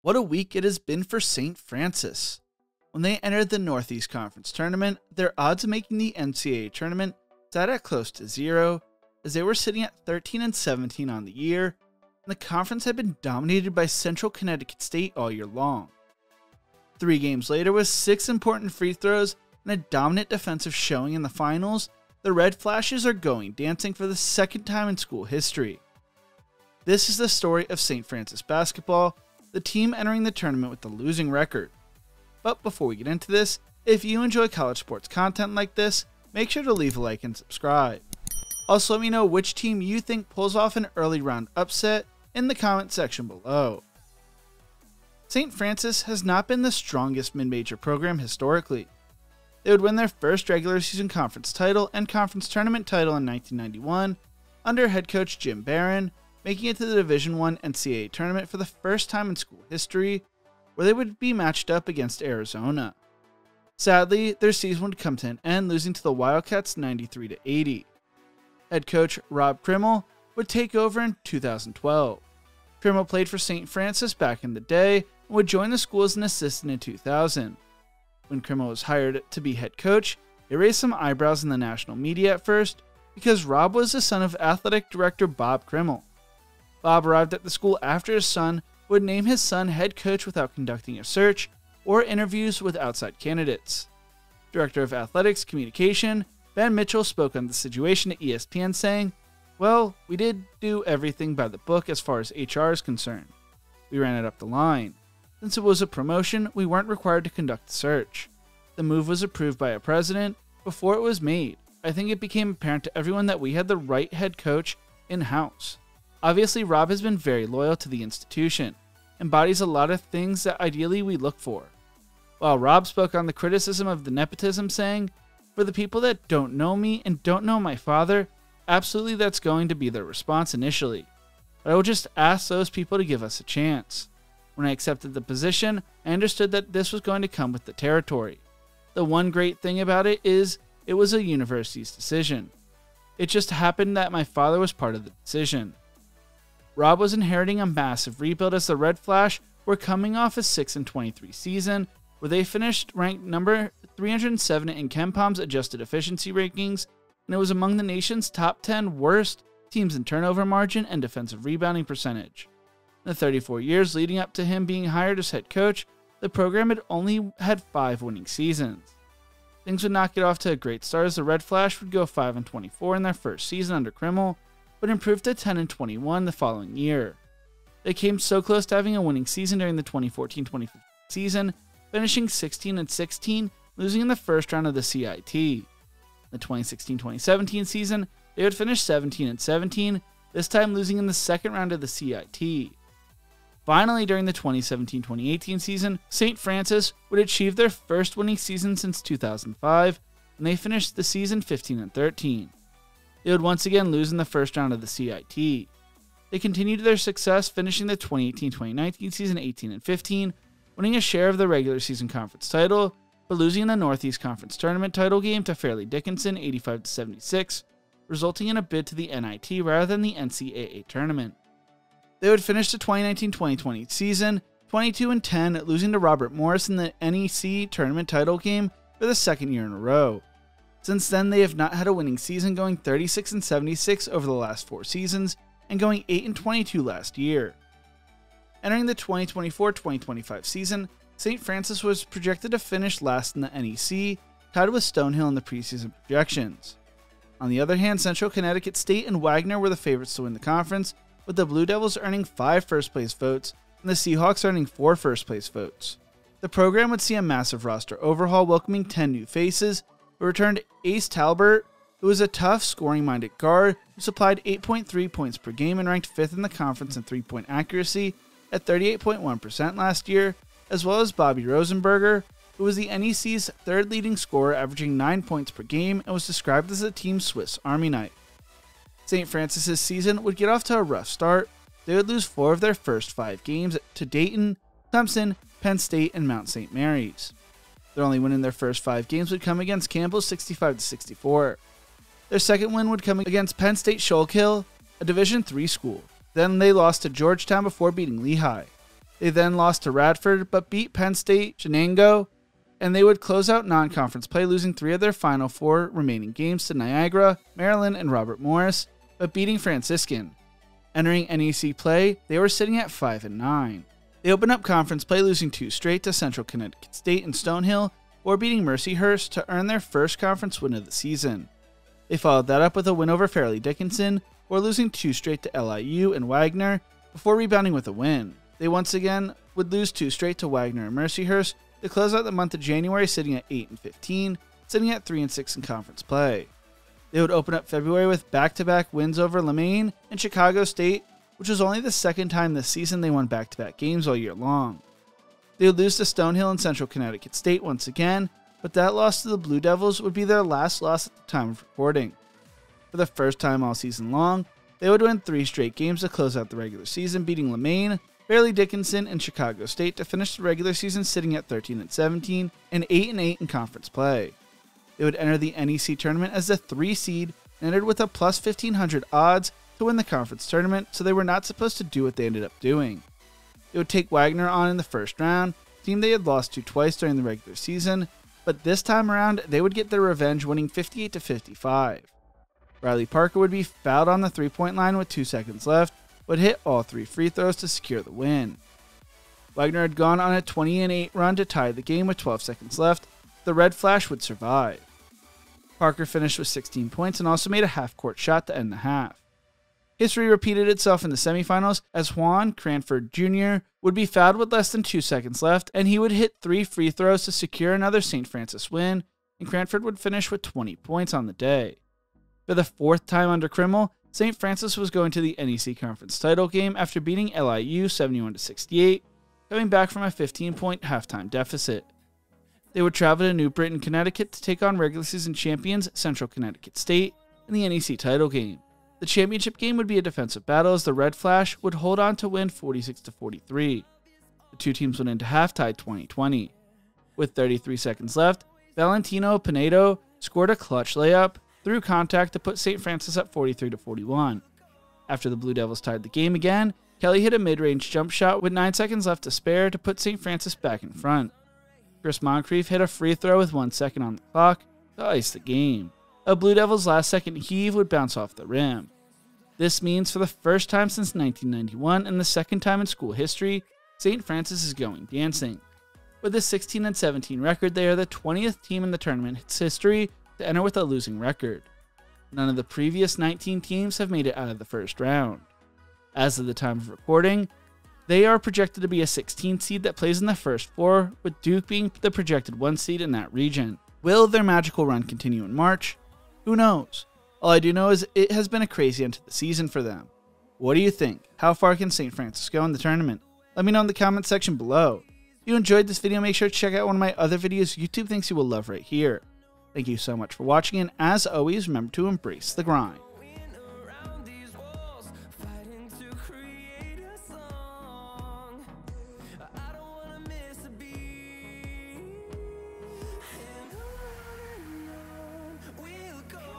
What a week it has been for St. Francis. When they entered the Northeast Conference Tournament, their odds of making the NCAA tournament sat at close to 0, as they were sitting at 13-17 on the year, and the conference had been dominated by Central Connecticut State all year long. 3 games later, with 6 important free throws and a dominant defensive showing in the finals, the Red Flashes are going dancing for the second time in school history. This is the story of St. Francis basketball, the team entering the tournament with a losing record. But before we get into this, if you enjoy college sports content like this, make sure to leave a like and subscribe. Also, let me know which team you think pulls off an early round upset in the comment section below. St. Francis has not been the strongest mid-major program historically. They would win their first regular season conference title and conference tournament title in 1991 under head coach Jim Barron, making it to the Division I NCAA tournament for the first time in school history, where they would be matched up against Arizona. Sadly, their season would come to an end, losing to the Wildcats 93-80. Head coach Rob Krimmel would take over in 2012. Krimmel played for St. Francis back in the day and would join the school as an assistant in 2000. When Krimmel was hired to be head coach, it raised some eyebrows in the national media at first because Rob was the son of athletic director Bob Krimmel. Bob arrived at the school after his son would name his son head coach without conducting a search or interviews with outside candidates. Director of Athletics Communication, Ben Mitchell, spoke on the situation to ESPN saying, "Well, we did do everything by the book as far as HR is concerned. We ran it up the line. Since it was a promotion, we weren't required to conduct the search. The move was approved by a president before it was made. I think it became apparent to everyone that we had the right head coach in-house. Obviously, Rob has been very loyal to the institution, embodies a lot of things that ideally we look for." While Rob spoke on the criticism of the nepotism, saying, "For the people that don't know me and don't know my father, absolutely that's going to be their response initially. But I would just ask those people to give us a chance. When I accepted the position, I understood that this was going to come with the territory. The one great thing about it is it was a university's decision. It just happened that my father was part of the decision." Rob was inheriting a massive rebuild as the Red Flash were coming off a 6-23 season, where they finished ranked number 307 in KenPom's adjusted efficiency rankings, and it was among the nation's top 10 worst teams in turnover margin and defensive rebounding percentage. In the 34 years leading up to him being hired as head coach, the program had only had 5 winning seasons. Things would not get off to a great start as the Red Flash would go 5-24 in their first season under Krimmel, but improved to 10-21 the following year. They came so close to having a winning season during the 2014-2015 season, finishing 16-16, losing in the first round of the CIT. In the 2016-2017 season, they would finish 17-17, this time losing in the second round of the CIT. Finally, during the 2017-2018 season, St. Francis would achieve their first winning season since 2005, and they finished the season 15-13. They would once again lose in the first round of the CIT. They continued their success, finishing the 2018-2019 season 18-15, winning a share of the regular season conference title, but losing in the Northeast Conference Tournament title game to Fairleigh Dickinson 85-76, resulting in a bid to the NIT rather than the NCAA tournament. They would finish the 2019-2020 season 22-10, losing to Robert Morris in the NEC tournament title game for the second year in a row. Since then, they have not had a winning season, going 36-76 over the last 4 seasons and going 8-22 last year. Entering the 2024-2025 season, St. Francis was projected to finish last in the NEC, tied with Stonehill in the preseason projections. On the other hand, Central Connecticut State and Wagner were the favorites to win the conference, with the Blue Devils earning 5 first-place votes and the Seahawks earning 4 first-place votes. The program would see a massive roster overhaul, welcoming 10 new faces, who returned Ace Talbert, who was a tough, scoring-minded guard who supplied 8.3 points per game and ranked 5th in the conference in three-point accuracy at 38.1% last year, as well as Bobby Rosenberger, who was the NEC's 3rd leading scorer, averaging 9 points per game and was described as the team's Swiss Army knife. St. Francis's season would get off to a rough start. They would lose 4 of their first 5 games to Dayton, Clemson, Penn State, and Mount St. Mary's. Their only win in their first 5 games would come against Campbell 65-64. Their second win would come against Penn State Schuylkill, a Division III school. Then they lost to Georgetown before beating Lehigh. They then lost to Radford, but beat Penn State, Shenango, and they would close out non-conference play, losing 3 of their final 4 remaining games to Niagara, Maryland, and Robert Morris, but beating Franciscan. Entering NEC play, they were sitting at 5-9. They opened up conference play, losing 2 straight to Central Connecticut State and Stonehill, or beating Mercyhurst to earn their first conference win of the season. They followed that up with a win over Fairleigh Dickinson, or losing 2 straight to LIU and Wagner, before rebounding with a win. They once again would lose 2 straight to Wagner and Mercyhurst to close out the month of January, sitting at 8-15, sitting at 3-6 in conference play. They would open up February with back-to-back wins over Lemaine and Chicago State, which was only the second time this season they won back-to-back games all year long. They would lose to Stonehill and Central Connecticut State once again, but that loss to the Blue Devils would be their last loss at the time of recording. For the first time all season long, they would win 3 straight games to close out the regular season, beating Lemaine, Fairleigh Dickinson, and Chicago State to finish the regular season sitting at 13-17 and 8-8 in conference play. They would enter the NEC tournament as the 3 seed and entered with a plus 1,500 odds to win the conference tournament, so they were not supposed to do what they ended up doing. They would take Wagner on in the first round, a team they had lost to twice during the regular season, but this time around they would get their revenge, winning 58-55. Riley Parker would be fouled on the 3-point line with 2 seconds left, but hit all 3 free throws to secure the win. Wagner had gone on a 20-8 run to tie the game with 12 seconds left. The Red Flash would survive. Parker finished with 16 points and also made a half-court shot to end the half. History repeated itself in the semifinals as Juan Cranford Jr. would be fouled with less than 2 seconds left, and he would hit 3 free throws to secure another St. Francis win, and Cranford would finish with 20 points on the day. For the 4th time under Krimmel, St. Francis was going to the NEC Conference title game after beating LIU 71-68, coming back from a 15-point halftime deficit. They would travel to New Britain, Connecticut to take on regular season champions Central Connecticut State in the NEC title game. The championship game would be a defensive battle as the Red Flash would hold on to win 46-43. The 2 teams went into half tied 20-20. With 33 seconds left, Valentino Pinedo scored a clutch layup through contact to put St. Francis up 43-41. After the Blue Devils tied the game again, Kelly hit a mid-range jump shot with 9 seconds left to spare to put St. Francis back in front. Chris Moncrief hit a free throw with 1 second on the clock to ice the game. A Blue Devils last-second heave would bounce off the rim. This means for the first time since 1991 and the second time in school history, St. Francis is going dancing. With a 16-17 record, they are the 20th team in the tournament's history to enter with a losing record. None of the previous 19 teams have made it out of the first round. As of the time of recording, they are projected to be a 16 seed that plays in the first 4, with Duke being the projected 1 seed in that region. Will their magical run continue in March? Who knows? All I do know is it has been a crazy end to the season for them. What do you think? How far can St. Francis go in the tournament? Let me know in the comment section below. If you enjoyed this video, make sure to check out one of my other videos YouTube thinks you will love right here. Thank you so much for watching, and as always, remember to embrace the grind.